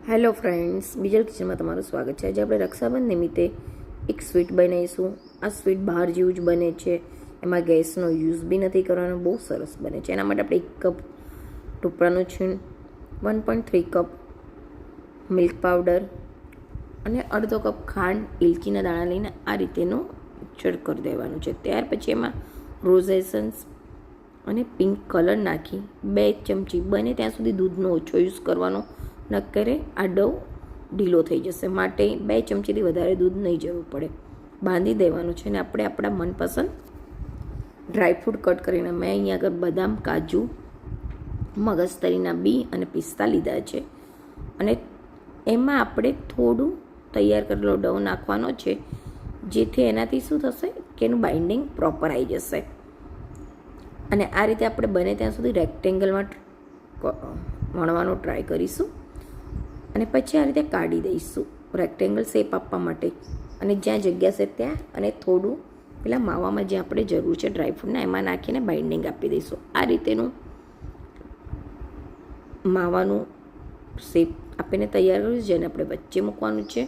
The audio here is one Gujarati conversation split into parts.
હેલો ફ્રેન્ડ્સ, બીજલ કિચનમાં તમારું સ્વાગત છે. આજે આપણે રક્ષાબંધન નિમિત્તે એક સ્વીટ બનાવીશું. આ સ્વીટ બહાર જેવું જ બને છે, એમાં ગેસનો યુઝ બી નથી કરવાનો, બહુ સરસ બને છે. એના માટે આપણે 1 કપ ટોપરાનું છીણ, 1.3 કપ મિલ્ક પાવડર અને અડધો કપ ખાંડ, એલચીના દાણા લઈને આ રીતેનું મિક્સર કરી દેવાનું છે. ત્યાર પછી એમાં રોઝ એસન્સ અને પિંક કલર નાખી 2 ચમચી બને ત્યાં સુધી દૂધનો ઓછો યુઝ કરવાનો, નક્કરે આ ડો ઢીલો થઈ જશે. માટે 2 ચમચીથી વધારે દૂધ નહીં જરૂર પડે. બાંધી દેવાનું છે. અને આપણે આપણા મનપસંદ ડ્રાયફ્રૂટ કટ કરીને, મેં અહીંયા આગળ બદામ, કાજુ, મગજતરીના બી અને પિસ્તા લીધા છે. અને એમાં આપણે થોડું તૈયાર કરેલો ડો નાખવાનો છે, જેથી એનાથી શું થશે કે એનું બાઇન્ડિંગ પ્રોપર આવી જશે. અને આ રીતે આપણે બને ત્યાં સુધી રેક્ટેંગલમાં વણવાનો ટ્રાય કરીશું. અને પછી આ રીતે કાઢી દઈશું રેક્ટેંગલ શેપ આપવા માટે. અને જ્યાં જગ્યા છે ત્યાં, અને થોડું પેલા માવામાં જે આપણે જરૂર છે ડ્રાયફ્રૂટના, એમાં નાખીને બાઇન્ડિંગ આપી દઈશું. આ રીતેનું માવાનું શેપ આપીને તૈયાર કરીશું, જેને આપણે વચ્ચે મૂકવાનું છે.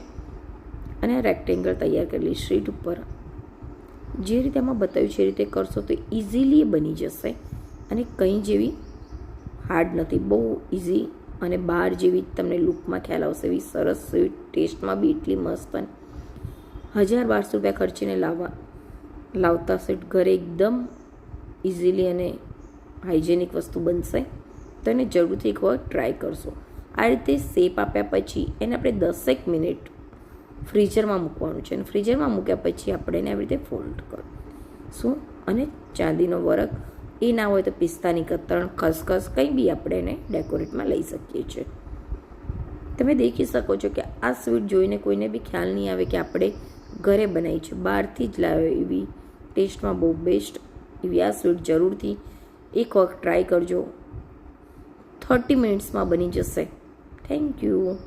અને રેક્ટેંગલ તૈયાર કરેલી શીટ ઉપર જે રીતે આમાં બતાવ્યું છે એ રીતે કરશો તો ઇઝીલી બની જશે. અને કંઈ જેવી હાર્ડ નથી, બહુ ઇઝી અને બહાર જેવી તમને લુકમાં ખ્યાલ આવશે એવી સરસ સ્વીટ, ટેસ્ટમાં બી એટલી મસ્ત. 1000-1200 રૂપિયા ખર્ચીને લાવતા સ્વીટ ઘરે એકદમ ઇઝીલી અને હાઇજેનિક વસ્તુ બનશે. તો એને જરૂરથી એક વખત ટ્રાય કરશો. આ રીતે શેપ આપ્યા પછી એને આપણે 10 મિનિટ ફ્રીઝરમાં મૂકવાનું છે. અને ફ્રીઝરમાં મૂક્યા પછી આપણે એને આવી રીતે ફોલ્ડ કરીશું. અને ચાંદીનો વરખ, એ ના હોય તો પિસ્તાની કતરણ, ખસખસ કંઈ બી આપણે એને ડેકોરેટમાં લઈ શકીએ છીએ. તમે દેખી શકો છો કે આ સ્વીટ જોઈને કોઈને બી ખ્યાલ નહીં આવે કે આપણે ઘરે બનાવી છે, બહારથી જ લાવ્યો એવી ટેસ્ટમાં બહુ બેસ્ટ એવી આ સ્વીટ જરૂરથી એક વખત ટ્રાય કરજો. 30 મિનિટ્સમાં બની જશે. Thank you.